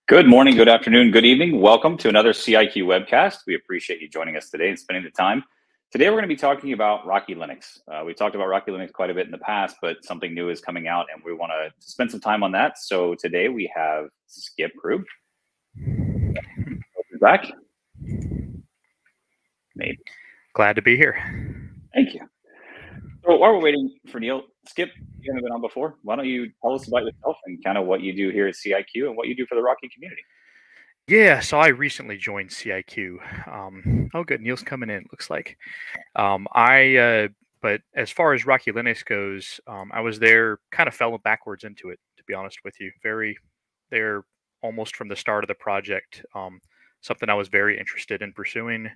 Good morning, good afternoon, good evening. Welcome to another CIQ webcast. We appreciate you joining us today and spending the time. Today, we're going to be talking about Rocky Linux. We talked about Rocky Linux quite a bit in the past, but something new is coming out and we want to spend some time on that. So today we have Skip Krug. Back. Maybe. Glad to be here. Thank you. So while we're waiting for Neil, Skip, you haven't been on before. Why don't you tell us about yourself and kind of what you do here at CIQ and what you do for the Rocky community? Yeah, so I recently joined CIQ. Oh, good. Neil's coming in, looks like. But as far as Rocky Linux goes, I was there, kind of fell backwards into it, to be honest with you. There almost from the start of the project, something I was very interested in pursuing.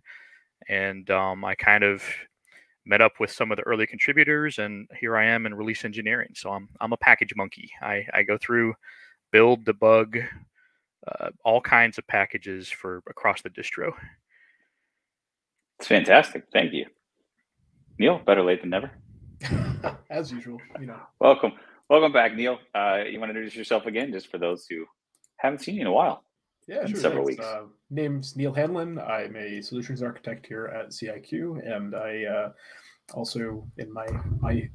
And I kind of met up with some of the early contributors, and here I am in release engineering. So I'm a package monkey. I go through, build, debug, all kinds of packages for across the distro. It's fantastic. Thank you. Neil, better late than never. As usual, Welcome back, Neil. You want to introduce yourself again, just for those who haven't seen you in a while? Yeah, sure. Several weeks. Name's Neil Hanlon. I'm a solutions architect here at CIQ, and I also, in my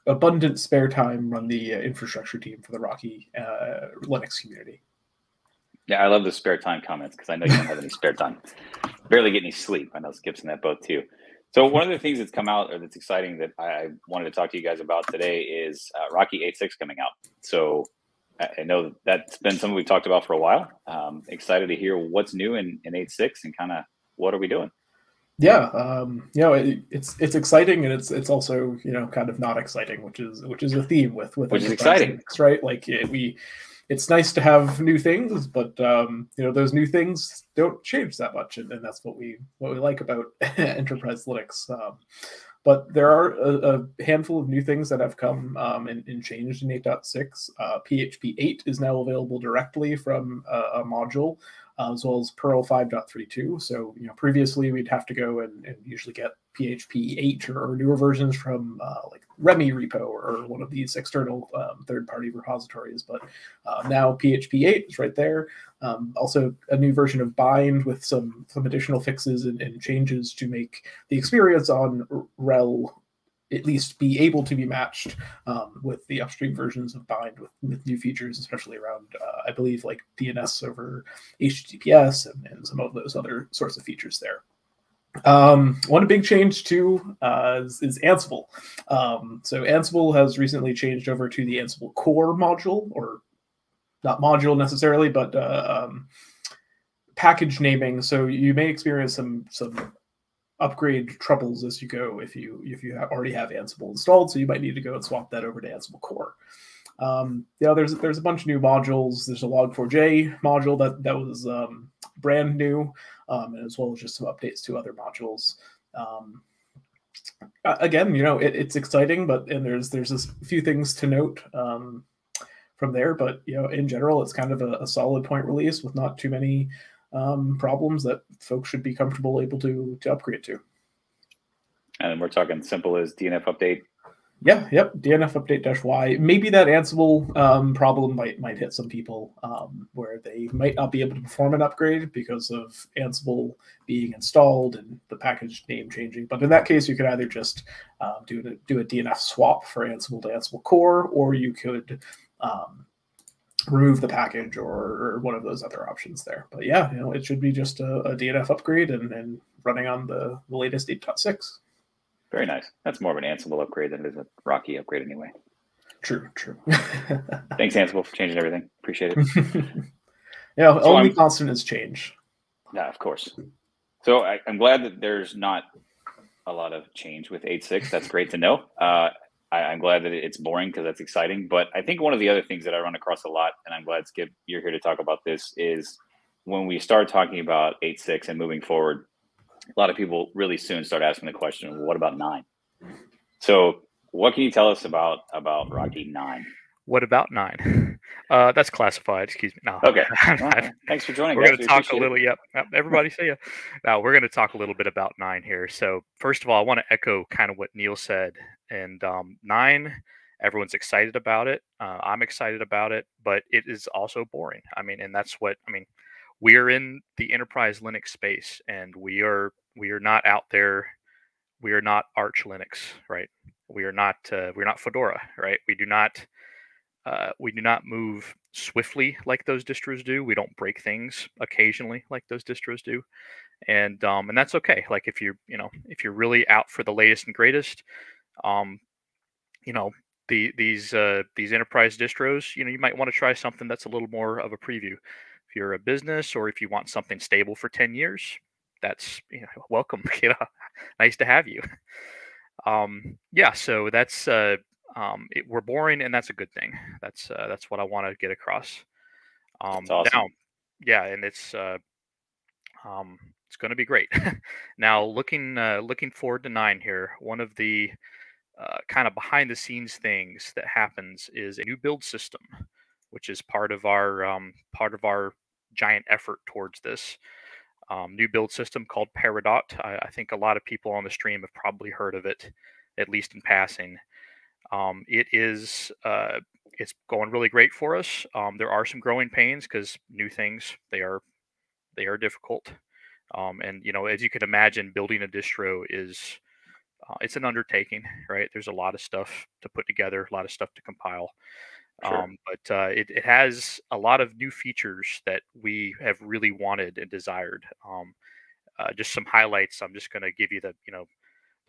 abundant spare time, run the infrastructure team for the Rocky Linux community. Yeah, I love the spare time comments because I know you don't have any spare time. Barely get any sleep. I know Skip's in that boat too. So one of the things that's come out or that's exciting that I wanted to talk to you guys about today is Rocky 8.6 coming out. So I know that's been something we've talked about for a while. Excited to hear what's new in 8.6 and kind of what are we doing? Yeah, it's exciting, and it's also kind of not exciting, which is a theme with which is exciting, Linux, right? Like it's nice to have new things, but those new things don't change that much, and that's what we like about enterprise Linux. But there are a handful of new things that have come and changed in 8.6. PHP 8 is now available directly from a module, as well as Perl 5.32. So previously we'd have to go and usually get PHP 8 or newer versions from like Remy repo or one of these external third-party repositories. But now PHP 8 is right there. Also a new version of Bind with some additional fixes and changes to make the experience on RHEL at least be able to be matched with the upstream versions of Bind with new features, especially around, I believe, like DNS over HTTPS and some of those other sorts of features there. One big change too is Ansible. So Ansible has recently changed over to the Ansible core module, or not module necessarily, but package naming. So you may experience some upgrade troubles as you go if you already have Ansible installed. So you might need to go and swap that over to Ansible core. There's a bunch of new modules. There's a Log4j module that was brand new, and as well as just some updates to other modules. Again, it's exciting, and there's a few things to note from there. But in general, it's kind of a solid point release with not too many problems that folks should be comfortable able to upgrade to. And we're talking simple as DNF update. Yeah, yep, DNF update -y. Maybe that Ansible problem might hit some people where they might not be able to perform an upgrade because of Ansible being installed and the package name changing. But in that case, you could either just do a DNF swap for Ansible to Ansible core, or you could remove the package or one of those other options there. But yeah, it should be just a DNF upgrade and running on the latest 8.6. Very nice. That's more of an Ansible upgrade than it is a Rocky upgrade anyway. True. Thanks, Ansible, for changing everything. Appreciate it. Yeah, so only constant is change. Yeah, of course. So I'm glad that there's not a lot of change with 8.6. That's great to know. I'm glad that it's boring because that's exciting. But I think one of the other things that I run across a lot, and I'm glad, Skip, you're here to talk about this, is when we start talking about 8.6 and moving forward, a lot of people really soon start asking the question, well, what about 9? So what can you tell us about Rocky 9? What about 9? That's classified. Excuse me. No. Okay. Well, thanks for joining. We're going to talk a little. Yep. Everybody say yeah. Now we're going to talk a little bit about 9 here. So first of all, I want to echo kind of what Neil said. And 9 Everyone's excited about it. I'm excited about it, but it is also boring. I mean, and that's what I mean. We are in the enterprise Linux space, and we are not out there. We are not Arch Linux, right? We're not Fedora, right? We do not move swiftly like those distros do. We don't break things occasionally like those distros do, and that's okay. Like if you're really out for the latest and greatest, um, you know these enterprise distros, you might want to try something that's a little more of a preview. If you're a business or if you want something stable for 10 years, that's welcome. Nice to have you. Yeah, so that's we're boring, and that's a good thing. That's what I want to get across. That's awesome. Now, yeah, and it's going to be great. Now, looking forward to 9 here. One of the kind of behind the scenes things that happens is a new build system, which is part of our giant effort towards this new build system called Peridot. I think a lot of people on the stream have probably heard of it, at least in passing. It's going really great for us. There are some growing pains because new things, they are difficult. And as you can imagine, building a distro is it's an undertaking, right? There's a lot of stuff to put together, a lot of stuff to compile. Sure. But it has a lot of new features that we have really wanted and desired. Just some highlights. I'm just going to give you the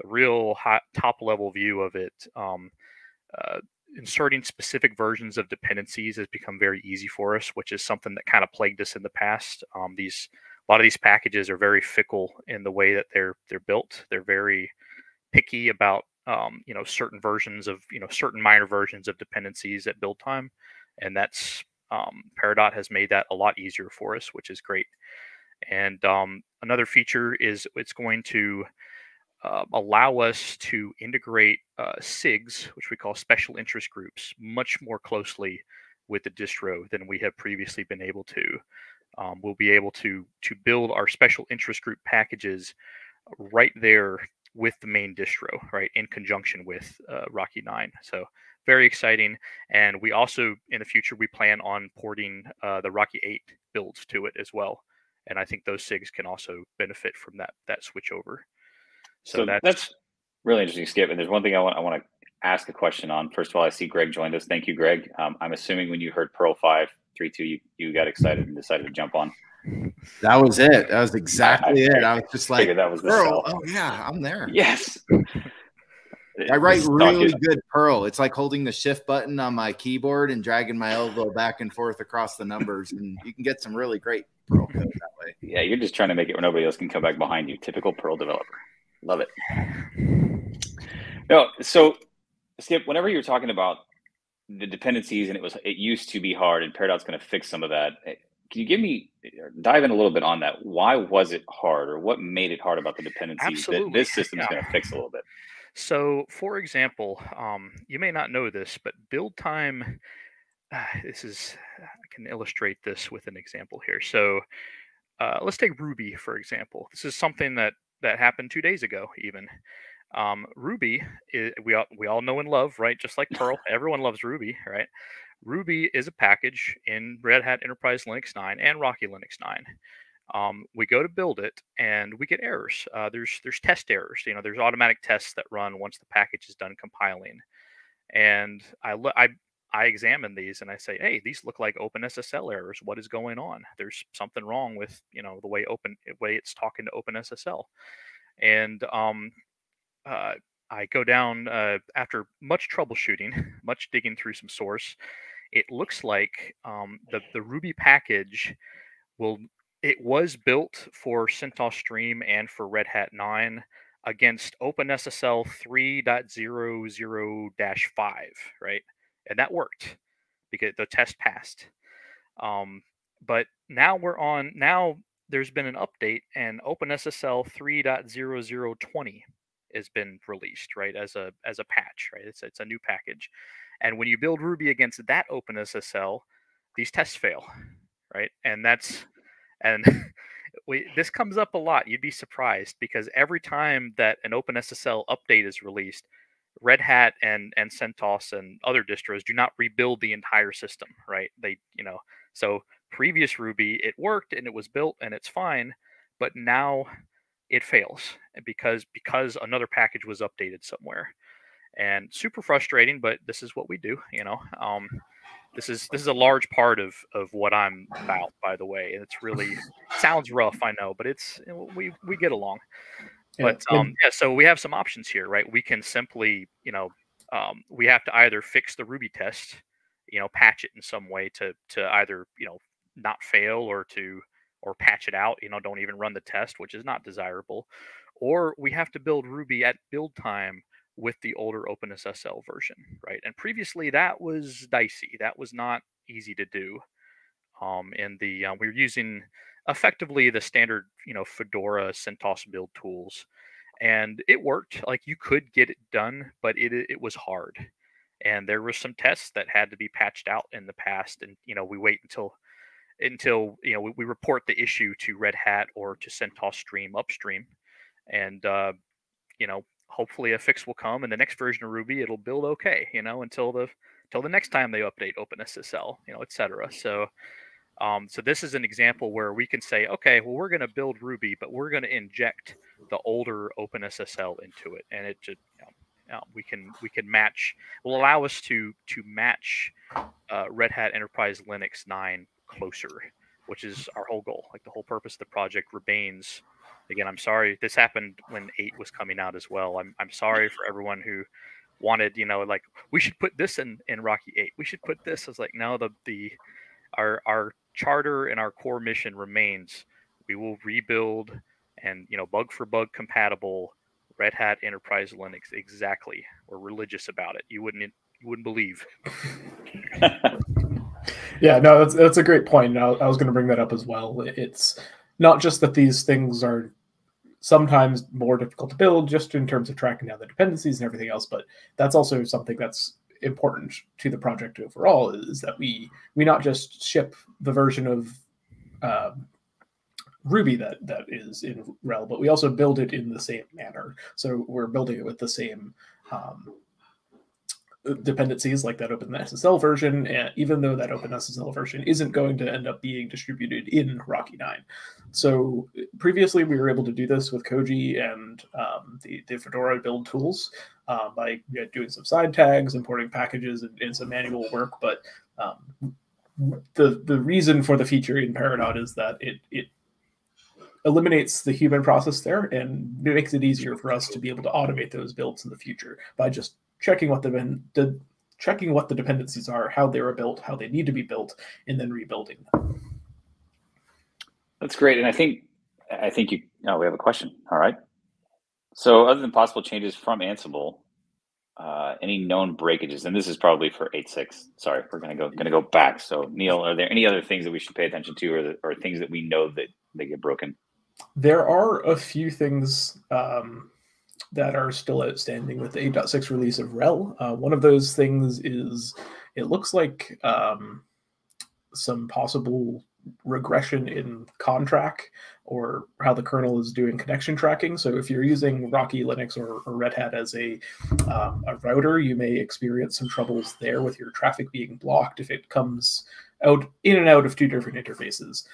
real hot top level view of it. Uh, Inserting specific versions of dependencies has become very easy for us, which is something that kind of plagued us in the past. A lot of these packages are very fickle in the way that they're built. They're very picky about certain versions of certain minor versions of dependencies at build time, and that's Peridot has made that a lot easier for us, which is great. And another feature is it's going to allow us to integrate SIGs, which we call special interest groups, much more closely with the distro than we have previously been able to. We'll be able to build our special interest group packages right there with the main distro, right, in conjunction with Rocky 9. So very exciting. And we also, in the future, we plan on porting the Rocky 8 builds to it as well. And I think those SIGs can also benefit from that switch over. So that's really interesting, Skip. And there's one thing I want to ask a question on. First of all, I see Greg joined us. Thank you, Greg. I'm assuming when you heard Perl 5.3.2, you got excited and decided to jump on. That was it. That was exactly it. I was just like, that was the Perl. Oh yeah, I'm there. Yes. I write really good Perl. It's like holding the shift button on my keyboard and dragging my elbow back and forth across the numbers, and you can get some really great Perl code that way. Yeah, you're just trying to make it where nobody else can come back behind you. Typical Perl developer. Love it. No, so Skip, whenever you were talking about the dependencies and it used to be hard and Peridot's going to fix some of that, can you dive in a little bit on that? Why was it hard, or what made it hard about the dependencies Absolutely. that this system is going to fix a little bit? So, for example, you may not know this, but build time, I can illustrate this with an example here. So let's take Ruby, for example. This is something that happened 2 days ago, even. Ruby, we all know and love, right? Just like Perl, everyone loves Ruby, right? Ruby is a package in Red Hat Enterprise Linux 9 and Rocky Linux 9. We go to build it and we get errors. There's test errors. There's automatic tests that run once the package is done compiling. And I examine these and I say, hey, these look like OpenSSL errors. What is going on? There's something wrong with the way it's talking to OpenSSL. And I go down after much troubleshooting, much digging through some source. It looks like the Ruby package was built for CentOS Stream and for Red Hat 9 against OpenSSL 3.00-5, right? And that worked because the test passed. But now there's been an update, and OpenSSL 3.0020 has been released, right, as a patch, right? It's a new package. And when you build Ruby against that OpenSSL, these tests fail, right? And this comes up a lot. You'd be surprised because every time that an OpenSSL update is released, Red Hat and CentOS and other distros do not rebuild the entire system, right? They, so previous Ruby, it worked and it was built and it's fine, but now it fails because another package was updated somewhere. And super frustrating, but this is what we do, This is a large part of what I'm about, by the way, and it's really sounds rough, I know, but it's we get along. Yeah. But so we have some options here, right? We can simply, we have to either fix the Ruby test, patch it in some way to either, not fail or patch it out, don't even run the test, which is not desirable. Or we have to build Ruby at build time with the older OpenSSL version, right? And previously that was dicey. That was not easy to do. We were using effectively the standard, Fedora CentOS build tools, and it worked. Like you could get it done, but it was hard, and there were some tests that had to be patched out in the past. And we wait until we report the issue to Red Hat or to CentOS Stream upstream, and hopefully a fix will come in the next version of Ruby. It'll build okay, until the next time they update OpenSSL, etc. So this is an example where we can say, okay, well, we're going to build Ruby, but we're going to inject the older OpenSSL into it, and it just we can match. Will allow us to match Red Hat Enterprise Linux 9 closer, which is our whole goal. Like the whole purpose of the project remains. Again, I'm sorry this happened when 8 was coming out as well. I'm sorry for everyone who wanted, like we should put this in Rocky 8. We should put this. I was like, no, our charter and our core mission remains. We will rebuild and bug for bug compatible Red Hat Enterprise Linux. Exactly. We're religious about it. You wouldn't believe. Yeah, no, that's a great point. I was going to bring that up as well. It's not just that these things are sometimes more difficult to build just in terms of tracking down the dependencies and everything else, but that's also something that's important to the project overall, is that we not just ship the version of Ruby that is in RHEL, but we also build it in the same manner. So we're building it with the same dependencies like that OpenSSL version, even though that OpenSSL version isn't going to end up being distributed in Rocky 9. So previously we were able to do this with Koji and the Fedora build tools by doing some side tags, importing packages, and some manual work. But the reason for the feature in Peridot is that it eliminates the human process there, and it makes it easier for us to be able to automate those builds in the future by just checking what the dependencies are, how they were built, how they need to be built, and then rebuilding them. That's great. And I think we have a question. All right. So other than possible changes from Ansible, any known breakages? And this is probably for 8.6. Sorry, we're gonna go back. So Neil, are there any other things that we should pay attention to, or things that we know that they get broken? There are a few things that are still outstanding with the 8.6 release of RHEL. One of those things is it looks like some possible regression in contract or how the kernel is doing connection tracking. So if you're using Rocky Linux or Red Hat as a router, you may experience some troubles there with your traffic being blocked if it comes out in and out of two different interfaces.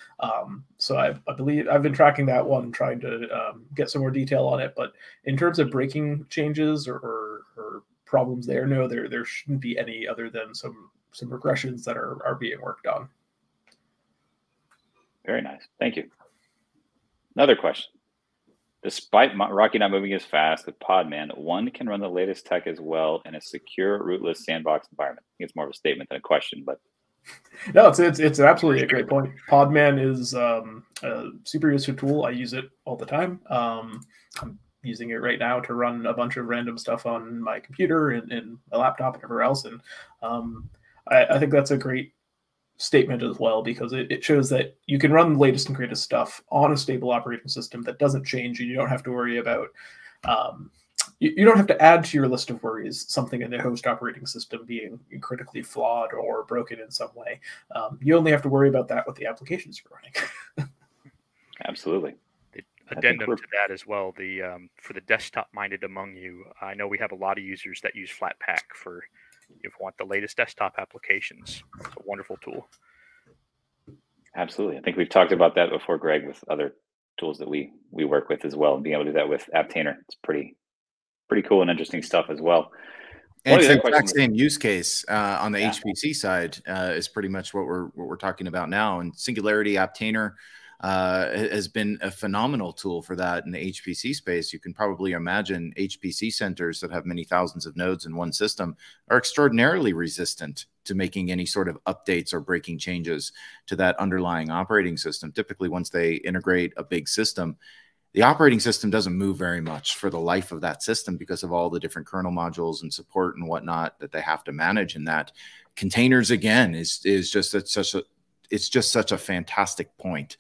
So I believe I've been tracking that one, trying to get some more detail on it. But in terms of breaking changes or problems there, no, there shouldn't be any other than some regressions that are being worked on. Very nice. Thank you. Another question. Despite Rocky not moving as fast with Podman, one can run the latest tech as well in a secure, rootless sandbox environment. I think it's more of a statement than a question, but no, it's absolutely a great point. Podman is a super useful tool. I use it all the time. I'm using it right now to run a bunch of random stuff on my computer and my laptop and everywhere else. And I think that's a great statement as well, because it shows that you can run the latest and greatest stuff on a stable operating system that doesn't change, and you don't have to worry about you don't have to add to your list of worries something in the host operating system being critically flawed or broken in some way. You only have to worry about that with the applications you're running. Absolutely. addendum to that as well, for the desktop-minded among you, I know we have a lot of users that use Flatpak for if you want the latest desktop applications. It's a wonderful tool. Absolutely. I think we've talked about that before, Greg, with other tools that we work with as well, and being able to do that with Aptainer. It's pretty cool and interesting stuff as well. And it's the exact same use case on the HPC side is pretty much what we're talking about now. And Singularity Aptainer has been a phenomenal tool for that in the HPC space. You can probably imagine HPC centers that have many thousands of nodes in one system are extraordinarily resistant to making any sort of updates or breaking changes to that underlying operating system. Typically, once they integrate a big system, the operating system doesn't move very much for the life of that system because of all the different kernel modules and support and whatnot that they have to manage. And that containers, again, is just such a fantastic point.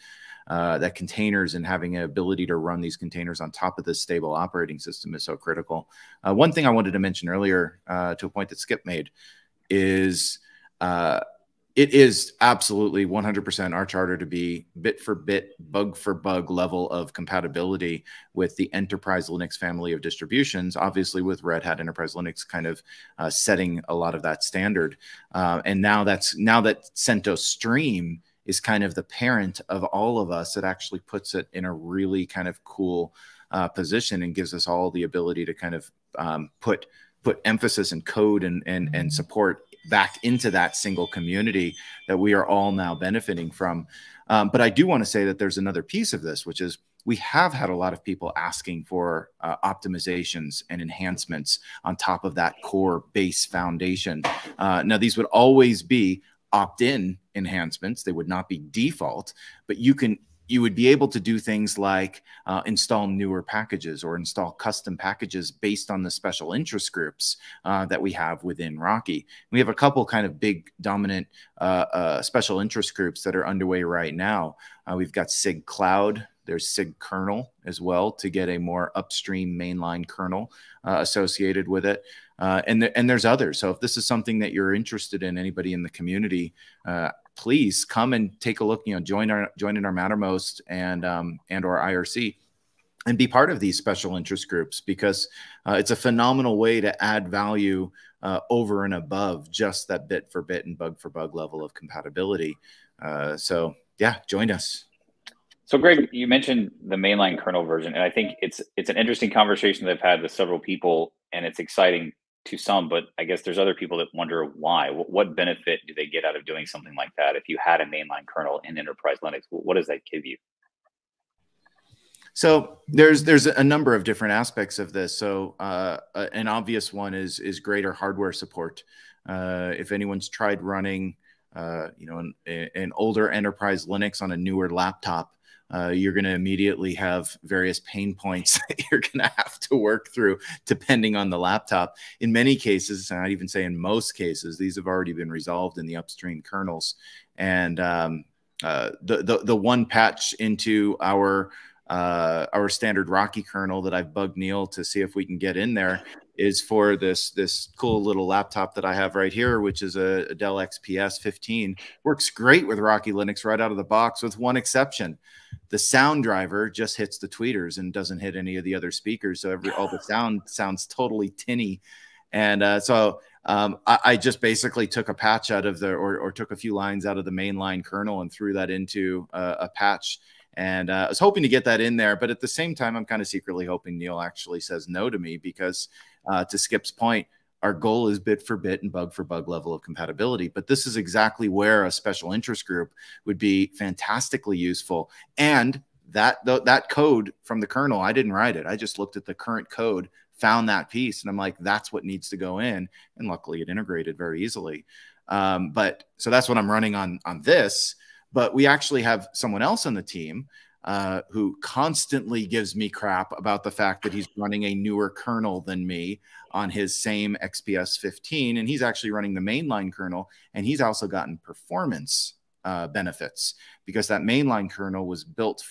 That containers and having an ability to run these containers on top of this stable operating system is so critical. One thing I wanted to mention earlier, to a point that Skip made, is it is absolutely 100% our charter to be bit for bit, bug for bug level of compatibility with the Enterprise Linux family of distributions, obviously with Red Hat Enterprise Linux kind of setting a lot of that standard. And now that CentOS Stream is kind of the parent of all of us, it actually puts it in a really kind of cool position and gives us all the ability to kind of put emphasis and code and support back into that single community that we are all now benefiting from. But I do want to say that there's another piece of this, which is we have had a lot of people asking for optimizations and enhancements on top of that core base foundation. Now, these would always be opt-in enhancements. They would not be default, but you would be able to do things like install newer packages or install custom packages based on the special interest groups that we have within Rocky. We have a couple kind of big dominant special interest groups that are underway right now. We've got SIG Cloud. There's SIG Kernel as well to get a more upstream mainline kernel associated with it. And there's others. So if this is something that you're interested in, anybody in the community, please come and take a look. Join in our Mattermost and or IRC, and be part of these special interest groups, because it's a phenomenal way to add value over and above just that bit for bit and bug for bug level of compatibility. So yeah, join us. So Greg, you mentioned the mainline kernel version, and I think it's an interesting conversation that I've had with several people, and it's exciting to some, but I guess there's other people that wonder why. What benefit do they get out of doing something like that? If you had a mainline kernel in Enterprise Linux, what does that give you? So there's a number of different aspects of this. So an obvious one is greater hardware support. If anyone's tried running an older Enterprise Linux on a newer laptop, you're going to immediately have various pain points that you're going to have to work through depending on the laptop. In many cases, and I'd even say in most cases, these have already been resolved in the upstream kernels. And the one patch into our standard Rocky kernel that I've bugged Neil to see if we can get in there is for this cool little laptop that I have right here, which is a Dell XPS 15. Works great with Rocky Linux right out of the box, with one exception. The sound driver just hits the tweeters and doesn't hit any of the other speakers. So all the sound sounds totally tinny. And I just basically took a patch out of or took a few lines out of the mainline kernel and threw that into a patch. And I was hoping to get that in there. But at the same time, I'm kind of secretly hoping Neil actually says no to me, because to Skip's point, our goal is bit for bit and bug for bug level of compatibility. But this is exactly where a special interest group would be fantastically useful. And that code from the kernel, I didn't write it. I just looked at the current code, found that piece, and I'm like, that's what needs to go in. And luckily it integrated very easily. But so that's what I'm running on this. But we actually have someone else on the team who constantly gives me crap about the fact that he's running a newer kernel than me on his same XPS 15. And he's actually running the mainline kernel. And he's also gotten performance benefits, because that mainline kernel was built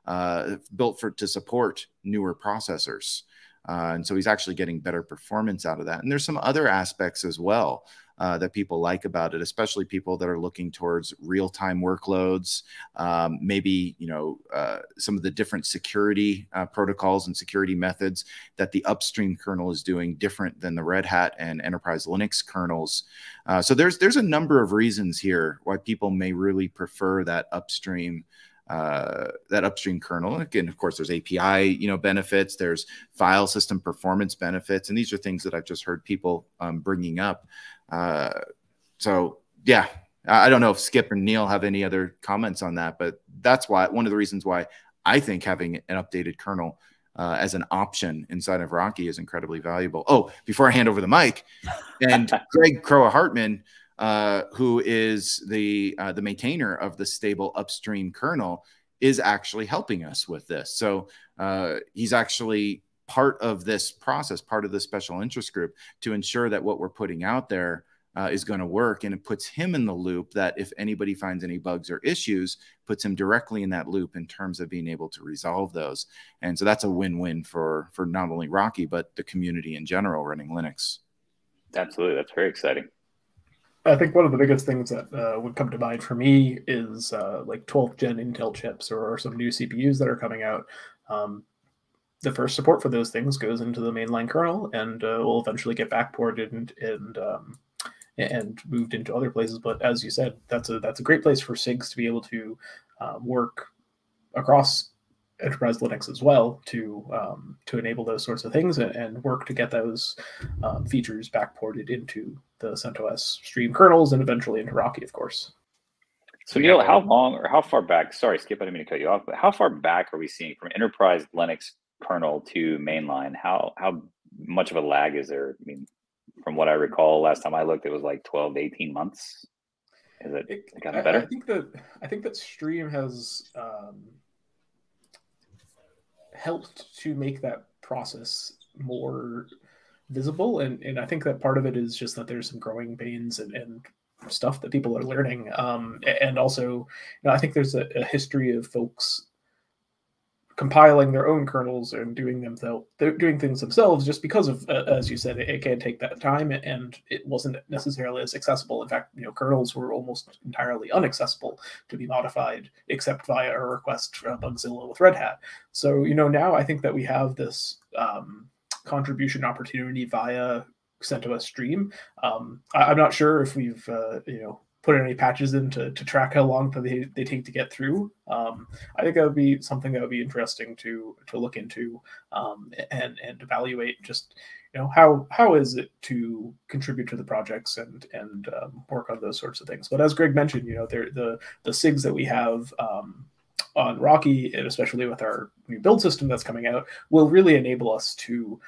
to support newer processors. And so he's actually getting better performance out of that. And there's some other aspects as well. that people like about it, especially people that are looking towards real-time workloads, maybe, you know, some of the different security protocols and security methods that the upstream kernel is doing different than the Red Hat and Enterprise Linux kernels. So there's a number of reasons here why people may really prefer that upstream kernel. Again, of course, there's API, you know, benefits, there's file system performance benefits, and these are things that I've just heard people bringing up. So yeah, I don't know if Skip and Neil have any other comments on that, but that's why one of the reasons why I think having an updated kernel as an option inside of Rocky is incredibly valuable. Oh, before I hand over the mic, and Greg Crowe-Hartman, who is the maintainer of the stable upstream kernel, is actually helping us with this. So he's actually part of this process, part of the special interest group, to ensure that what we're putting out there is going to work. And it puts him in the loop that if anybody finds any bugs or issues, puts him directly in that loop in terms of being able to resolve those. And so that's a win-win for not only Rocky, but the community in general running Linux. Absolutely. That's very exciting. I think one of the biggest things that would come to mind for me is like 12th gen Intel chips or some new CPUs that are coming out. The first support for those things goes into the mainline kernel and will eventually get backported and moved into other places. But as you said, that's a great place for SIGs to be able to work across Enterprise Linux as well to enable those sorts of things and work to get those features backported into the CentOS stream kernels and eventually into Rocky, of course. So Neil, how long or how far back? Sorry, Skip, I didn't mean to cut you off. But how far back are we seeing from Enterprise Linux kernel to mainline? How much of a lag is there? I mean, from what I recall, last time I looked, it was like 12 to 18 months. Is it gotten better? I think that Stream has helped to make that process more visible, and I think that part of it is just that there's some growing pains and stuff that people are learning, and also, you know, I think there's a history of folks compiling their own kernels and doing things themselves just because of, as you said, it can take that time, and it wasn't necessarily as accessible. In fact, you know, kernels were almost entirely inaccessible to be modified except via a request from Bugzilla with Red Hat. So, you know, now I think that we have this contribution opportunity via CentOS Stream. I'm not sure if we've you know, put any patches in to track how long they take to get through. I think that would be something that would be interesting to look into and evaluate. Just, you know, how is it to contribute to the projects and work on those sorts of things. But as Greg mentioned, you know, the SIGs that we have on Rocky, and especially with our new build system that's coming out, will really enable us to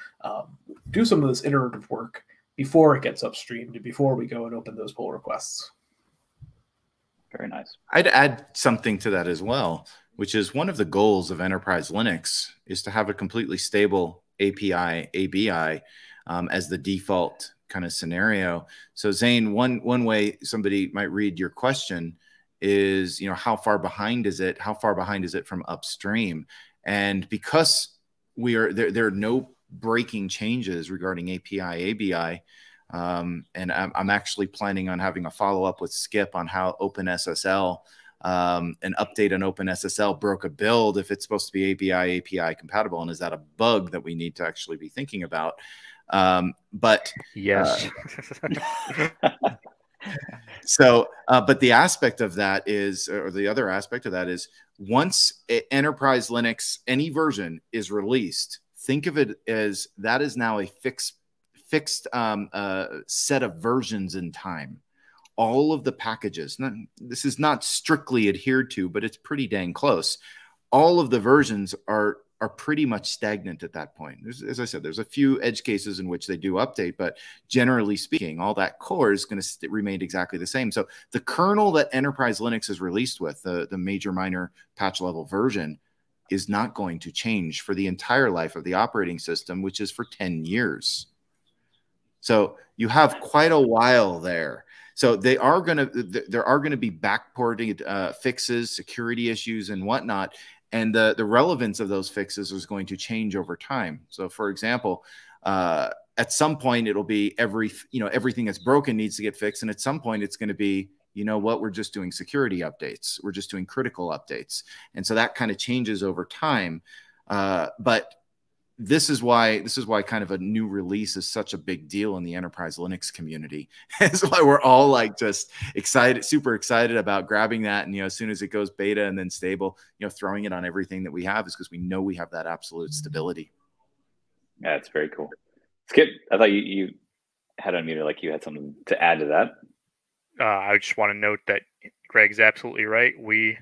do some of this iterative work before it gets upstreamed and before we go and open those pull requests. Very nice. I'd add something to that as well, which is one of the goals of Enterprise Linux is to have a completely stable API, ABI as the default kind of scenario. So Zane, one way somebody might read your question is, you know, how far behind is it? How far behind is it from upstream? And because there are no breaking changes regarding API, ABI, and I'm actually planning on having a follow-up with Skip on how OpenSSL, an update on OpenSSL broke a build if it's supposed to be ABI, API compatible, and is that a bug that we need to actually be thinking about? But yes. So, but the aspect of that is, or the other aspect of that is, once Enterprise Linux, any version is released, think of it as that is now a fixed set of versions in time. All of the packages, this is not strictly adhered to, but it's pretty dang close. All of the versions are pretty much stagnant at that point. As I said, there's a few edge cases in which they do update, but generally speaking, all that core is going to remain exactly the same. So the kernel that Enterprise Linux is released with, the major minor patch level version, is not going to change for the entire life of the operating system, which is for 10 years. So you have quite a while there. So there are going to be backported fixes, security issues, and whatnot. And the relevance of those fixes is going to change over time. So, for example, at some point it'll be everything that's broken needs to get fixed. And at some point it's going to be, you know what, we're just doing security updates. We're just doing critical updates. And so that kind of changes over time. But this is why kind of a new release is such a big deal in the enterprise Linux community. That's why we're all like just excited, super excited about grabbing that. And, you know, as soon as it goes beta and then stable, you know, throwing it on everything that we have is because we know we have that absolute stability. Yeah, it's very cool. Skip, I thought you had unmuted, like you had something to add to that. I just want to note that Greg's absolutely right. We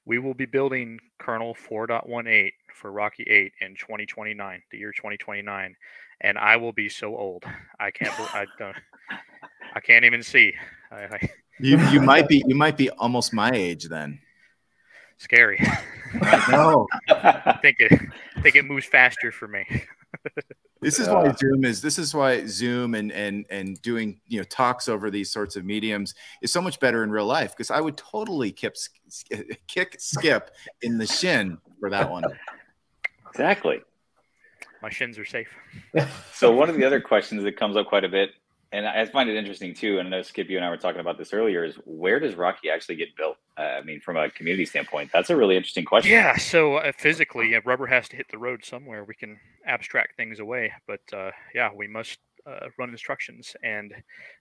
will be building kernel 4.18 for Rocky 8 in 2029, the year 2029, and I will be so old. I can't even see. You might be almost my age then. Scary. I know. I think it moves faster for me. This is why Zoom and doing, you know, talks over these sorts of mediums is so much better in real life, because I would totally kick Skip in the shin for that one. Exactly. My shins are safe. So one of the other questions that comes up quite a bit, and I find it interesting too, and I know Skip, you and I were talking about this earlier, is where does Rocky actually get built? I mean, from a community standpoint, that's a really interesting question. Yeah, so physically, rubber has to hit the road somewhere. We can abstract things away, but yeah, we must run instructions. And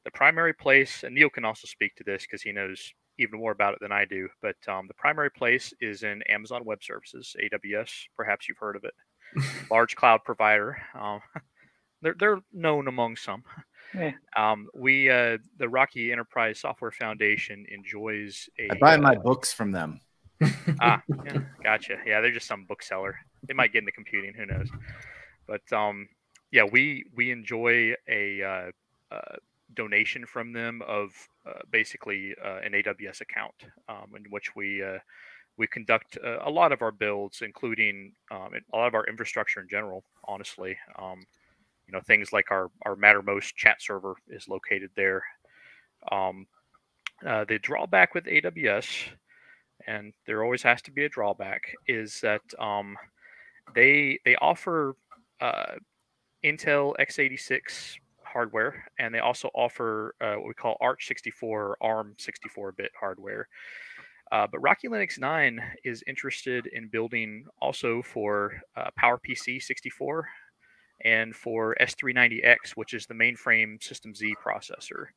the primary place, and Neil can also speak to this because he knows even more about it than I do, but the primary place is in Amazon Web Services, AWS. Perhaps you've heard of it. Large cloud provider. They're known among some. Yeah. The Rocky Enterprise Software Foundation enjoys I buy my books from them. Yeah, gotcha. Yeah, they're just some bookseller. They might get into computing, who knows? But yeah, we enjoy a donation from them of basically an AWS account in which we conduct a lot of our builds, including a lot of our infrastructure in general. Honestly, you know, things like our Mattermost chat server is located there. The drawback with AWS, and there always has to be a drawback, is that they offer Intel x86 hardware, and they also offer what we call Arch64 or ARM 64-bit hardware. But Rocky Linux 9 is interested in building also for PowerPC 64 and for S390X, which is the mainframe System Z processor.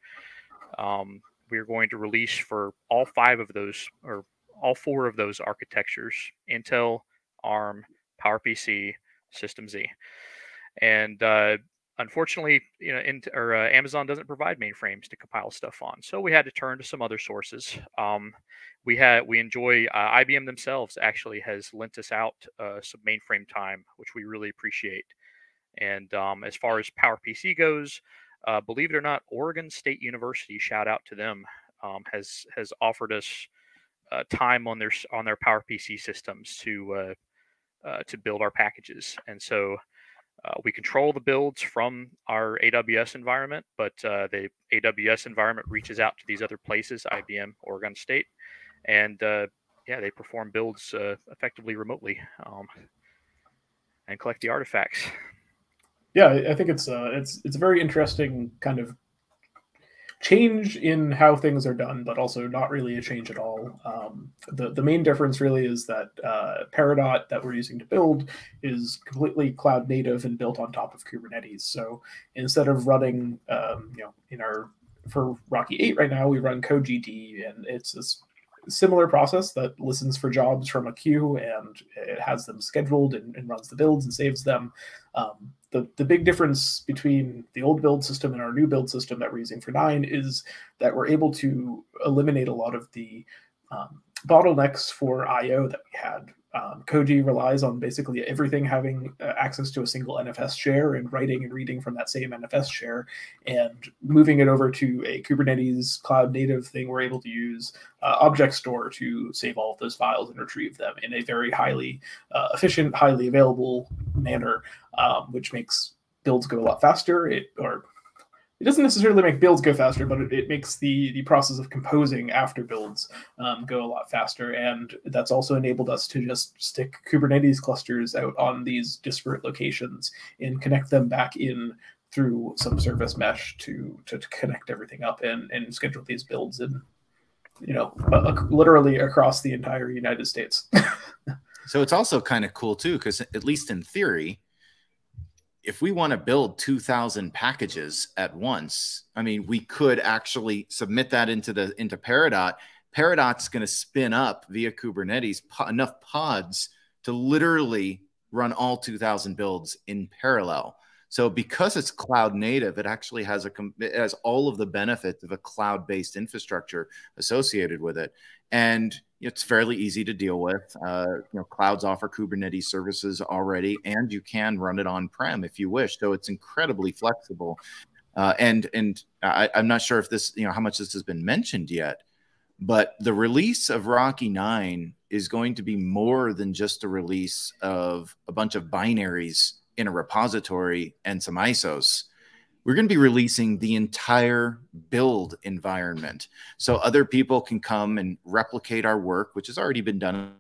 We're going to release for all 5 of those, or all 4 of those architectures: Intel, ARM, PowerPC, System Z. And unfortunately, you know, Amazon doesn't provide mainframes to compile stuff on, so we had to turn to some other sources. We enjoy IBM themselves actually has lent us out some mainframe time, which we really appreciate. And as far as PowerPC goes, believe it or not, Oregon State University, shout out to them, has offered us time on their PowerPC systems to build our packages. And so we control the builds from our AWS environment, but the AWS environment reaches out to these other places, IBM, Oregon State, and yeah, they perform builds effectively remotely and collect the artifacts. Yeah, I think it's a very interesting kind of change in how things are done, but also not really a change at all. The main difference really is that Peridot that we're using to build is completely cloud native and built on top of Kubernetes. So instead of running, you know, for Rocky 8 right now, we run CodeGD, and it's this similar process that listens for jobs from a queue, and it has them scheduled and runs the builds and saves them. The big difference between the old build system and our new build system that we're using for 9 is that we're able to eliminate a lot of the bottlenecks for I/O that we had. Koji relies on basically everything having access to a single NFS share and writing and reading from that same NFS share, and moving it over to a Kubernetes cloud native thing. We're able to use Object Store to save all of those files and retrieve them in a very highly efficient, highly available manner, which makes builds go a lot faster. It doesn't necessarily make builds go faster, but it makes the process of composing after builds go a lot faster. And that's also enabled us to just stick Kubernetes clusters out on these disparate locations and connect them back in through some service mesh to connect everything up and schedule these builds in, literally across the entire United States. So it's also kind of cool too, because at least in theory, if we want to build 2,000 packages at once, I mean, we could actually submit that into Peridot. Peridot's going to spin up via Kubernetes enough pods to literally run all 2,000 builds in parallel. So because it's cloud native, it actually has it has all of the benefits of a cloud-based infrastructure associated with it. And it's fairly easy to deal with. Clouds offer Kubernetes services already, and you can run it on-prem if you wish. So it's incredibly flexible. And I'm not sure if this, how much this has been mentioned yet, but the release of Rocky 9 is going to be more than just a release of a bunch of binaries in a repository and some ISOs. We're going to be releasing the entire build environment. So other people can come and replicate our work, which has already been done at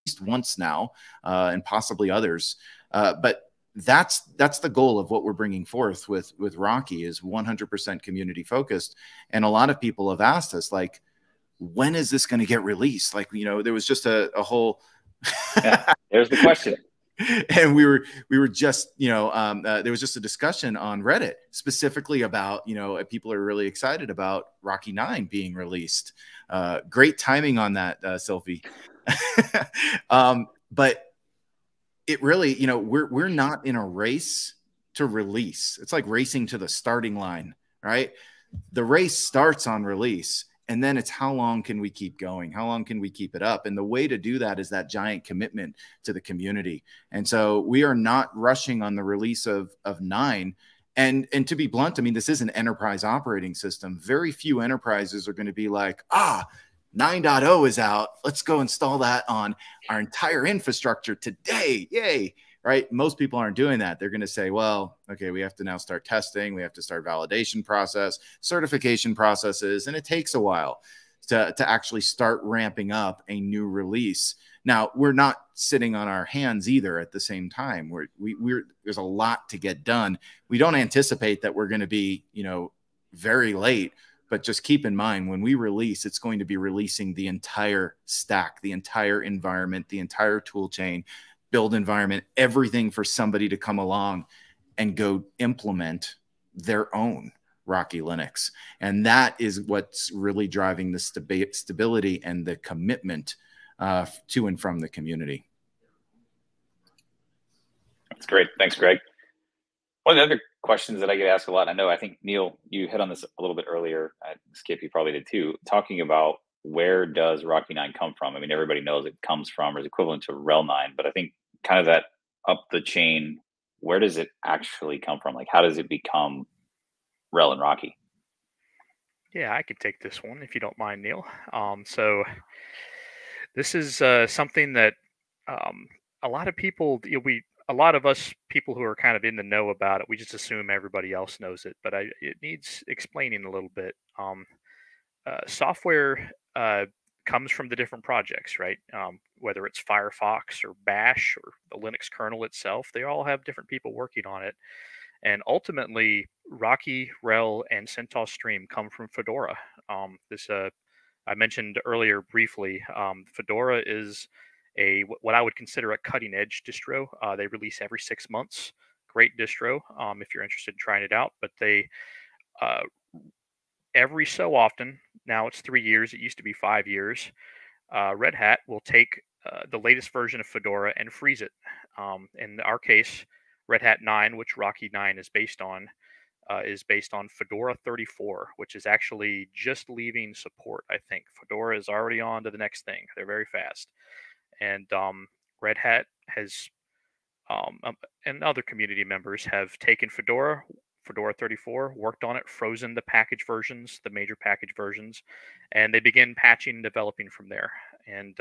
least once now, and possibly others. But that's the goal of what we're bringing forth with Rocky, is 100% community focused. And a lot of people have asked us, like, when is this going to get released? Like, there was just a whole... Yeah, there's the question. And we were just, there was just a discussion on Reddit specifically about, people are really excited about Rocky 9 being released. Great timing on that, Sylvie. But it really, we're not in a race to release. It's like racing to the starting line, right? The race starts on release. And then it's how long can we keep going? How long can we keep it up? And the way to do that is that giant commitment to the community. And so we are not rushing on the release of 9. And to be blunt, I mean, this is an enterprise operating system. Very few enterprises are going to be like, 9.0 is out. Let's go install that on our entire infrastructure today. Yay. Right? Most people aren't doing that. They're going to say, well, okay, we have to now start testing. We have to start validation process, certification processes, and it takes a while to actually start ramping up a new release. Now, we're not sitting on our hands either at the same time. There's a lot to get done. We don't anticipate that we're going to be, very late, but just keep in mind, when we release, it's going to be releasing the entire stack, the entire environment, the entire tool chain, build environment, everything for somebody to come along and go implement their own Rocky Linux. And that is what's really driving the stability and the commitment to and from the community. That's great. Thanks, Greg. One of the other questions that I get asked a lot, I think, Neil, you hit on this a little bit earlier, Skip, you probably did too, talking about where does Rocky 9 come from? I mean, everybody knows it comes from or is equivalent to RHEL 9, but I think kind of that up the chain, where does it actually come from? Like, how does it become RHEL and Rocky? Yeah, I could take this one if you don't mind, Neil. So this is something that a lot of people, a lot of us people who are kind of in the know about it, we just assume everybody else knows it, but it needs explaining a little bit. Software comes from the different projects, right? Whether it's Firefox or Bash or the Linux kernel itself, they all have different people working on it. And ultimately, Rocky, RHEL, and CentOS Stream come from Fedora. I mentioned earlier briefly, Fedora is what I would consider a cutting edge distro. They release every 6 months. Great distro if you're interested in trying it out. But they every so often, now it's 3 years, it used to be 5 years, Red Hat will take the latest version of Fedora and freeze it. In our case, Red Hat 9, which Rocky 9 is based on Fedora 34, which is actually just leaving support, I think. Fedora is already on to the next thing. They're very fast. And Red Hat has, and other community members have taken Fedora 34, worked on it, frozen the package versions, the major package versions, and they begin patching and developing from there. And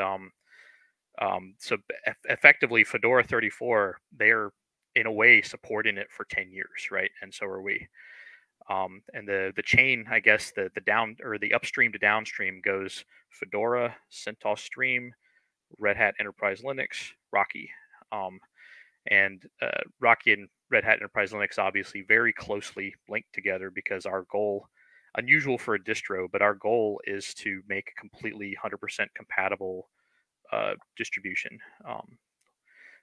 so effectively, Fedora 34, they're in a way supporting it for 10 years, right? And so are we. And the chain, I guess, the down or the upstream to downstream goes Fedora, CentOS Stream, Red Hat Enterprise Linux, Rocky. And Rocky and Red Hat Enterprise Linux obviously very closely linked together, because our goal, unusual for a distro, but our goal is to make a completely 100% compatible distribution.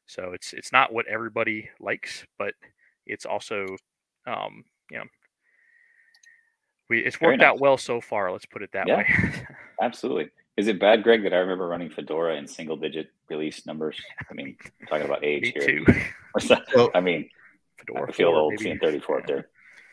So it's not what everybody likes, but it's also, you know, it's worked out well so far. Let's put it that way. Absolutely. Is it bad, Greg, that I remember running Fedora in single-digit release numbers? I mean, I'm talking about age Me here. too. So, I mean, Fedora I feel 4, old maybe. seeing 34 up there.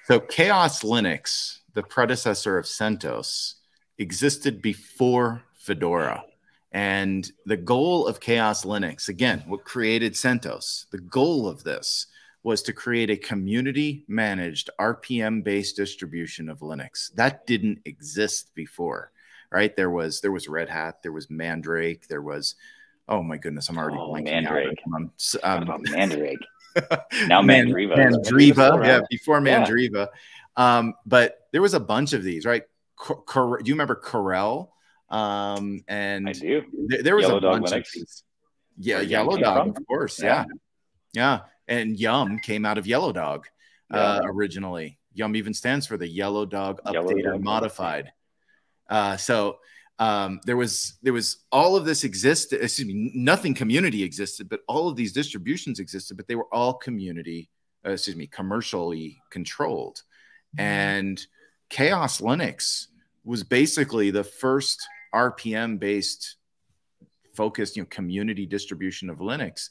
So Chaos Linux, the predecessor of CentOS, existed before Fedora. And the goal of Chaos Linux, again, what created CentOS, the goal of this was to create a community-managed RPM-based distribution of Linux. That didn't exist before, right? There was Red Hat, there was Mandrake, there was, oh my goodness, I'm already blanking Mandrake. out. About Mandrake. Now Mandriva. Mandriva, yeah, before Mandriva. But there was a bunch of these, right? Do you remember Corel? And I do. There was Yellow a Dog bunch Linux. of these. Yeah, Where Yellow Yum Dog, came of from? course. Yeah. Yeah. And Yum came out of Yellow Dog originally. Yum even stands for the Yellow Dog Updated Modified. So there was all of this existed. Excuse me, nothing community existed, but all of these distributions existed, but they were all community, commercially controlled. And Chaos Linux was basically the first RPM based focused, community distribution of Linux.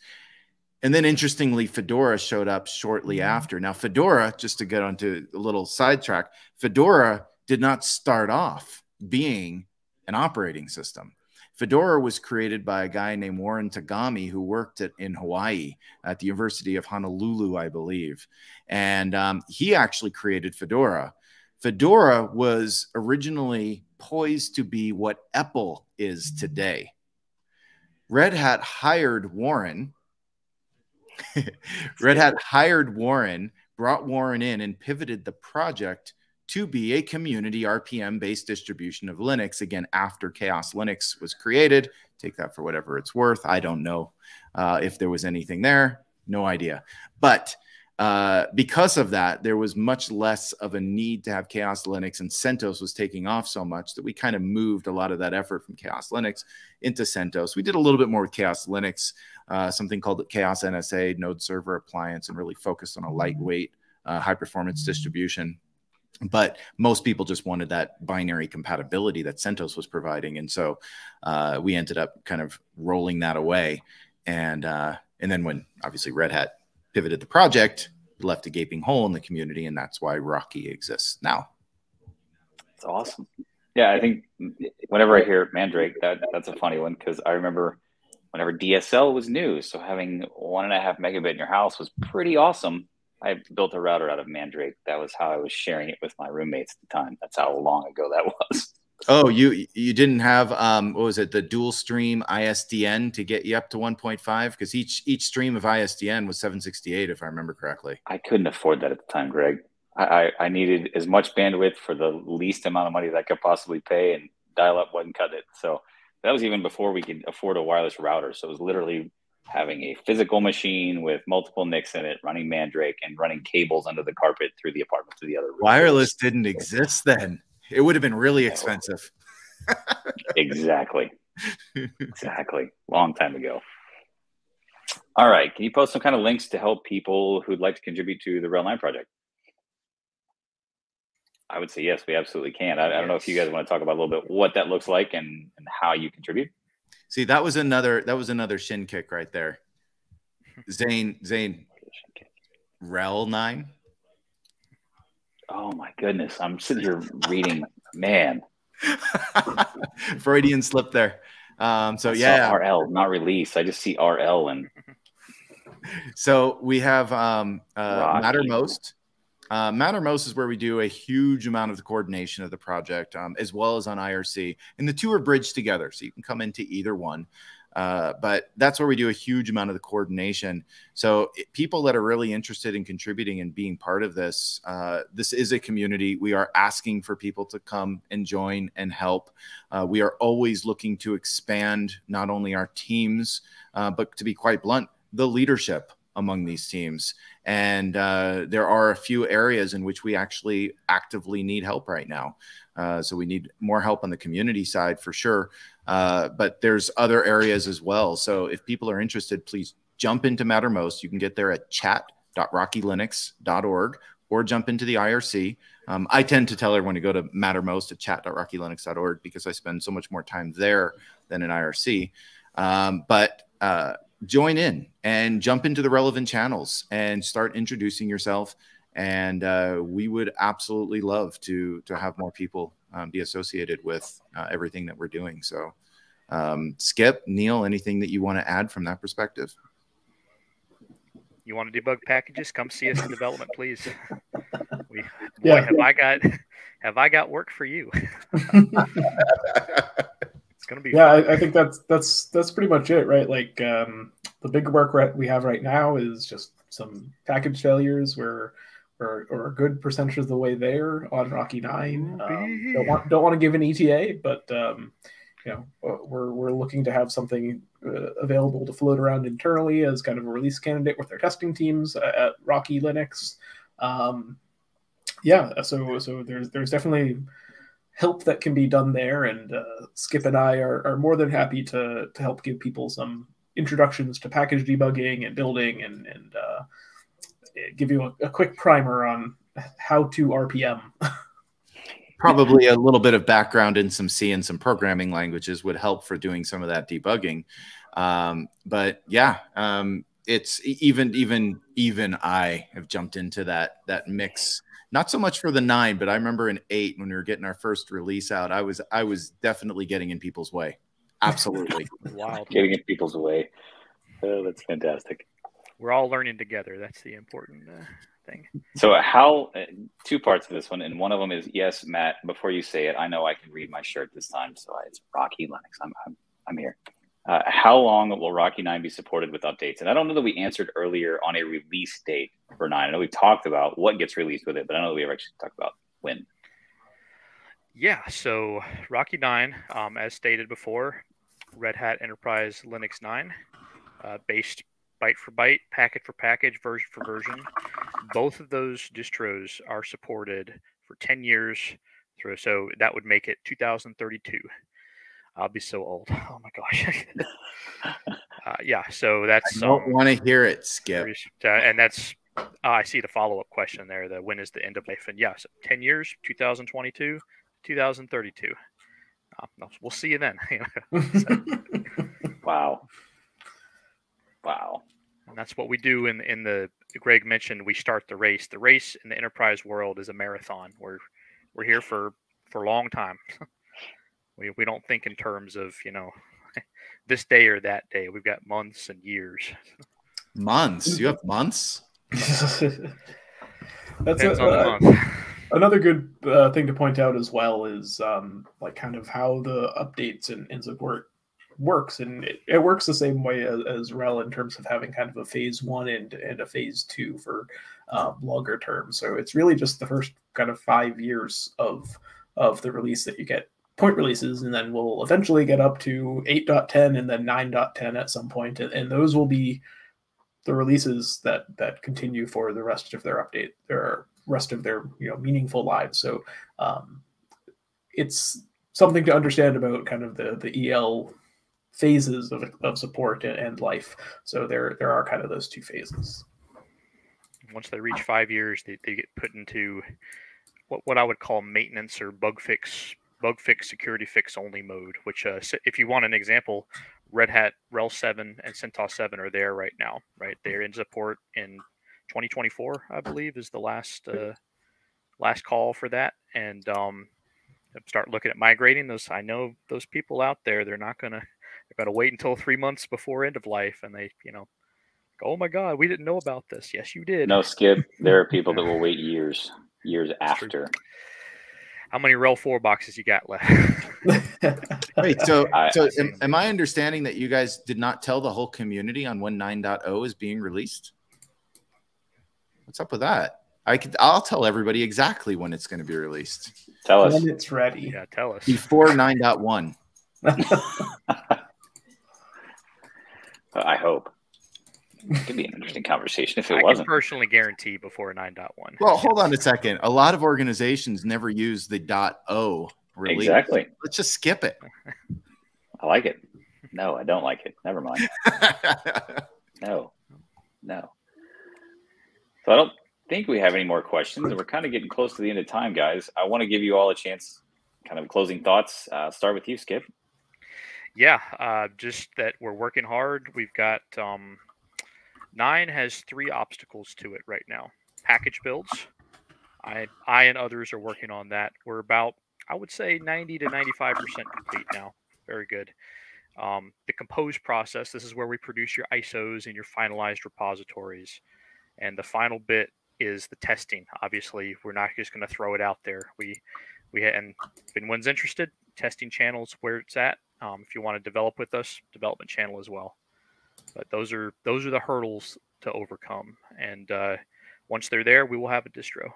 And then interestingly, Fedora showed up shortly after. Now, Fedora, just to get onto a little sidetrack, Fedora did not start off being an operating system. Fedora was created by a guy named Warren Tagami, who worked in Hawaii at the University of Honolulu, I believe. And he actually created Fedora. Fedora was originally poised to be what EPEL is today. Red Hat hired Warren. Red Hat hired Warren, brought Warren in, and pivoted the project to be a community RPM-based distribution of Linux. Again, after Chaos Linux was created. Take that for whatever it's worth. I don't know if there was anything there. No idea. But because of that, there was much less of a need to have Chaos Linux, and CentOS was taking off so much that we kind of moved a lot of that effort from Chaos Linux into CentOS. We did a little bit more with Chaos Linux, something called the Chaos NSA node server appliance, and really focused on a lightweight, high-performance distribution. But most people just wanted that binary compatibility that CentOS was providing. And so we ended up kind of rolling that away. And then when obviously Red Hat pivoted the project, left a gaping hole in the community, and that's why Rocky exists now. That's awesome. Yeah, I think whenever I hear Mandrake, that's a funny one, because I remember whenever DSL was new, so having 1.5 megabit in your house was pretty awesome. I built a router out of Mandrake. That was how I was sharing it with my roommates at the time. That's how long ago that was. Oh, you didn't have what was it, the dual stream ISDN to get you up to 1.5? Because each stream of ISDN was 768, if I remember correctly. I couldn't afford that at the time, Greg. I needed as much bandwidth for the least amount of money that I could possibly pay, and dial-up wasn't cutting it. So that was even before we could afford a wireless router. So it was literally having a physical machine with multiple NICs in it, running Mandrake, and running cables under the carpet through the apartment to the other room. Wireless didn't exist then. It would have been really expensive. Exactly. Exactly. Long time ago. All right. Can you post some kind of links to help people who'd like to contribute to the Rail9 project? I would say yes, we absolutely can. I don't know if you guys want to talk about a little bit what that looks like and how you contribute. See, that was another shin kick right there. Zane, Rail9. Oh my goodness. I'm sitting here reading, man. Freudian slip there. So yeah. RL, not release. I just see RL and so we have Mattermost. Mattermost is where we do a huge amount of the coordination of the project, as well as on IRC. And the two are bridged together, so you can come into either one. But that's where we do a huge amount of the coordination. So people that are really interested in contributing and being part of this, this is a community. We are asking for people to come and join and help. We are always looking to expand not only our teams, but to be quite blunt, the leadership among these teams. And there are a few areas in which we actually actively need help right now. So we need more help on the community side for sure. But there's other areas as well. So if people are interested, please jump into Mattermost. You can get there at chat.rockylinux.org or jump into the IRC. I tend to tell everyone to go to Mattermost at chat.rockylinux.org because I spend so much more time there than in IRC. But join in and jump into the relevant channels and start introducing yourself. And we would absolutely love to have more people be associated with everything that we're doing. So Skip, Neil, anything that you want to add from that perspective? You want to debug packages? Come see us in development, please. Have I got work for you? It's gonna be fun. I think that's pretty much it, right? Like the big work we have right now is just some package failures or a good percentage of the way there on Rocky 9. Don't want to give an ETA, but you know, we're looking to have something available to float around internally as kind of a release candidate with our testing teams at Rocky Linux. So there's definitely help that can be done there, and Skip and I are more than happy to help give people some introductions to package debugging and building, and give you a quick primer on how to RPM. Probably a little bit of background in some C and some programming languages would help for doing some of that debugging. But yeah, it's even I have jumped into that mix. Not so much for the 9, but I remember in 8 when we were getting our first release out, I was definitely getting in people's way. Absolutely. Wow, getting in people's way. Oh, that's fantastic. We're all learning together. That's the important thing. So how, 2 parts of this one, and one of them is, yes, Matt, before you say it, I know I can read my shirt this time, so it's Rocky Linux. I'm here. How long will Rocky 9 be supported with updates? And I don't know that we answered earlier on a release date for 9. I know we talked about what gets released with it, but I don't know that we ever actually talked about when. Yeah, so Rocky 9, as stated before, Red Hat Enterprise Linux 9, based byte for byte, packet for package, version for version. Both of those distros are supported for 10 years through, so that would make it 2032. I'll be so old. Oh my gosh. Yeah, so that's. I don't want to hear it, Skip. And that's. I see the follow-up question there. When is the end of life? And yeah, so 10 years, 2022, 2032. We'll see you then. Wow. And that's what we do in the. Greg mentioned we start the race. The race in the enterprise world is a marathon. We're here for a long time. We don't think in terms of, this day or that day. We've got months and years. Months? You have months? That's another good thing to point out as well is like kind of how the updates and support works, and it works the same way as RHEL in terms of having kind of a phase 1 and a phase 2 for longer term. So it's really just the first kind of 5 years of the release that you get point releases, and then we'll eventually get up to 8.10 and then 9.10 at some point, and those will be the releases that continue for the rest of their meaningful lives. So it's something to understand about kind of the EL phases of support and life. So there are kind of those 2 phases. Once they reach 5 years, they get put into what I would call maintenance or bug fix, security fix only mode, which if you want an example, Red Hat RHEL 7 and CentOS 7 are there right now, right? They're in support in 2024, I believe, is the last call for that. And start looking at migrating those. I know those people out there, they're going to wait until 3 months before end of life, and they, go, oh my God, we didn't know about this. Yes, you did. No, Skip. There are people that will wait years after. How many RHEL 4 boxes you got left? Wait, so am I understanding that you guys did not tell the whole community on when 9.0 is being released? What's up with that? I'll tell everybody exactly when it's going to be released. Tell us when it's ready. Yeah, tell us. Before 9.1. I hope. It could be an interesting conversation if it I wasn't. can personally guarantee before 9.1. Well, hold on a second. A lot of organizations never use the .o release. Exactly. Let's just skip it. I like it. No, I don't like it. Never mind. No. So I don't think we have any more questions, and we're kind of getting close to the end of time, guys. I want to give you all a chance, kind of closing thoughts. Start with you, Skip. Yeah, just that we're working hard. We've got 9 has 3 obstacles to it right now. Package builds. I and others are working on that. We're about, I would say, 90 to 95% complete now. Very good. The compose process, this is where we produce your ISOs and your finalized repositories. And the final bit is the testing. Obviously, we're not just going to throw it out there. And if anyone's interested, testing channels where it's at. If you want to develop with us, development channel as well. But those are the hurdles to overcome. And once they're there, we will have a distro.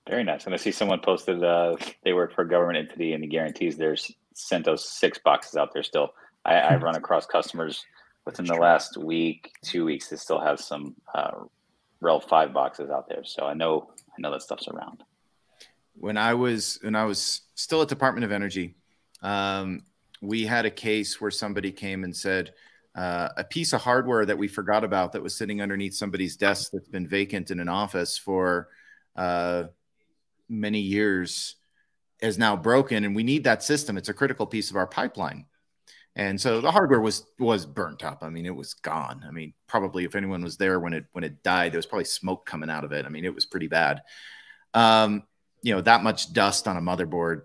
Very nice. And I see someone posted they work for a government entity, and the guarantees there's CentOS 6 boxes out there still. I've run across customers within the last week, 2 weeks that still have some RHEL 5 boxes out there. So I know that stuff's around. When I was still at Department of Energy, we had a case where somebody came and said a piece of hardware that we forgot about that was sitting underneath somebody's desk that's been vacant in an office for many years is now broken, and we need that system. It's a critical piece of our pipeline. And so the hardware was burnt up. I mean, it was gone. I mean, probably if anyone was there when it died, there was probably smoke coming out of it. I mean, it was pretty bad. That much dust on a motherboard,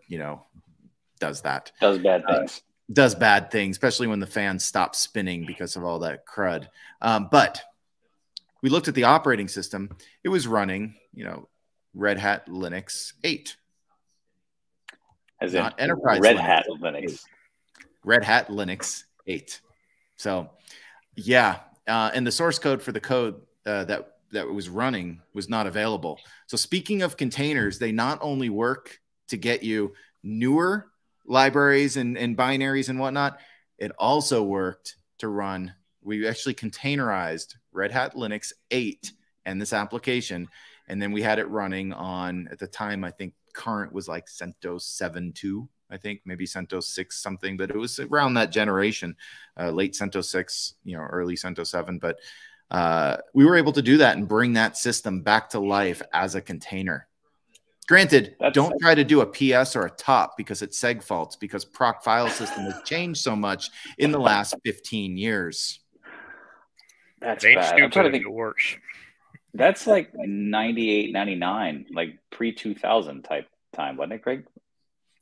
does that. Does bad things. Does bad things, especially when the fan stops spinning because of all that crud. But we looked at the operating system. It was running, Red Hat Linux 8. As not in enterprise Red Linux Hat Linux. 8. Red Hat Linux 8. So, yeah. And the source code for the code that was running was not available. So speaking of containers, they not only work to get you newer libraries and binaries and whatnot, it also worked to run. We actually containerized Red Hat Linux 8 and this application. And then we had it running on, at the time, I think current was like CentOS 7.2. I think maybe CentOS 6 something, but it was around that generation, late CentOS 6, early CentOS 7. But we were able to do that and bring that system back to life as a container. Granted, don't try to do a PS or a top because it's seg faults, because proc file system has changed so much in the last 15 years. That's Ain't bad. stupid I'm trying to if think. it works. That's like 98, 99, like pre-2000 type time, wasn't it, Craig?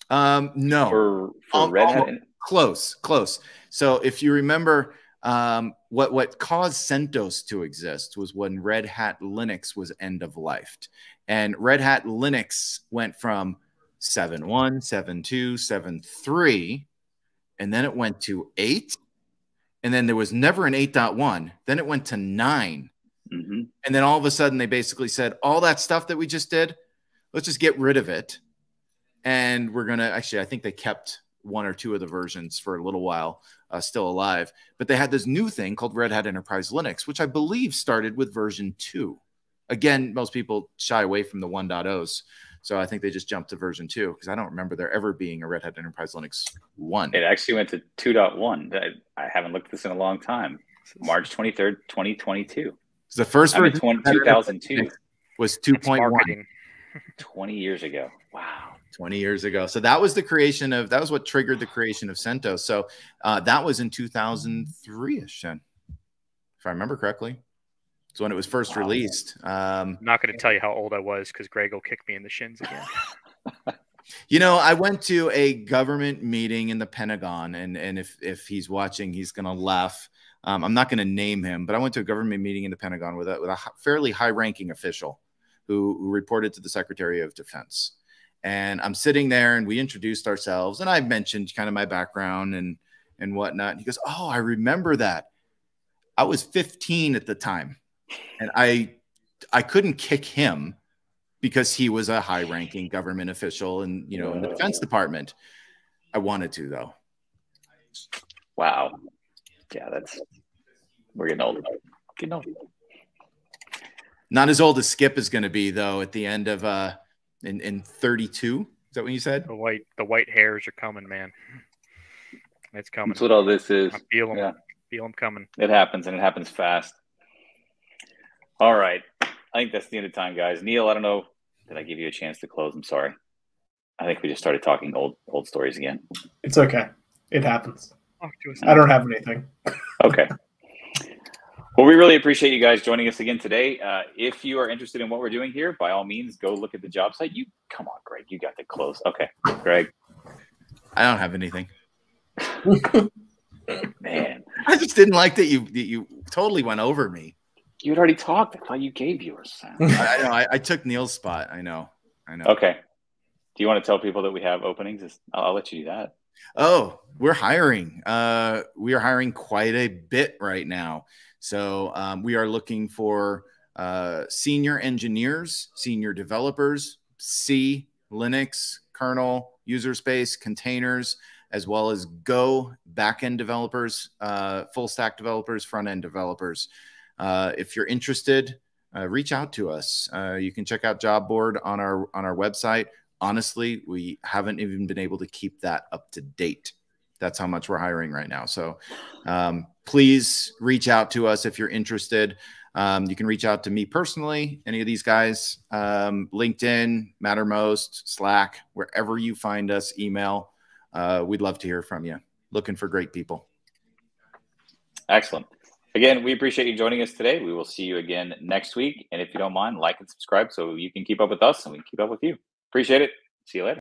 No. For Red Hat? Close. So if you remember, what caused CentOS to exist was when Red Hat Linux was end of life. And Red Hat Linux went from 7.1, 7.2, 7.3, and then it went to 8. And then there was never an 8.1. Then it went to 9. Mm-hmm. And then all of a sudden they basically said, all that stuff that we just did, let's just get rid of it. And we're going to actually, I think they kept 1 or 2 of the versions for a little while still alive. But they had this new thing called Red Hat Enterprise Linux, which I believe started with version 2. Again, most people shy away from the 1.0s. So I think they just jumped to version 2 because I don't remember there ever being a Red Hat Enterprise Linux 1. It actually went to 2.1. I haven't looked at this in a long time. March 23rd, 2022. So the first version 2002 was 2.1. 20 years ago. Wow. 20 years ago. So that was that was what triggered the creation of CentOS. So that was in 2003-ish, then, if I remember correctly. So when it was first released. I'm not going to tell you how old I was because Greg will kick me in the shins again. I went to a government meeting in the Pentagon, and if he's watching, he's going to laugh. I'm not going to name him, but I went to a government meeting in the Pentagon with a fairly high-ranking official who reported to the Secretary of Defense. And I'm sitting there, and we introduced ourselves, and I mentioned kind of my background and whatnot. And he goes, "Oh, I remember that. I was 15 at the time, and I couldn't kick him because he was a high-ranking government official and in the Defense Department. I wanted to, though." Wow. Yeah, We're getting old. Getting old. Not as old as Skip is going to be, though, at the end of in 32. Is that what you said? The white hairs are coming, man. It's coming. That's what all this is. I feel them. Yeah. Feel them coming. It happens, and it happens fast. All right. I think that's the end of time, guys. Neil, I don't know. Did I give you a chance to close? I'm sorry. I think we just started talking old stories again. It's okay. It happens. I don't have anything. Okay. Well, we really appreciate you guys joining us again today. If you are interested in what we're doing here, by all means, go look at the job site. Come on, Greg. You got the close. Okay, Greg. I don't have anything. Man, I just didn't like that you totally went over me. You had already talked. I thought you gave yours. I know. I took Neil's spot. I know. Okay. Do you want to tell people that we have openings? I'll let you do that. Oh, we're hiring. We are hiring quite a bit right now. So we are looking for senior engineers, senior developers, C, Linux, kernel, user space, containers, as well as Go backend developers, full stack developers, front end developers. If you're interested, reach out to us. You can check out job board on our website. Honestly, we haven't even been able to keep that up to date. That's how much we're hiring right now. So please reach out to us if you're interested. You can reach out to me personally, any of these guys, LinkedIn, Mattermost, Slack, wherever you find us, email. We'd love to hear from you. Looking for great people. Excellent. Again, we appreciate you joining us today. We will see you again next week. And if you don't mind, like and subscribe so you can keep up with us and we can keep up with you. Appreciate it. See you later.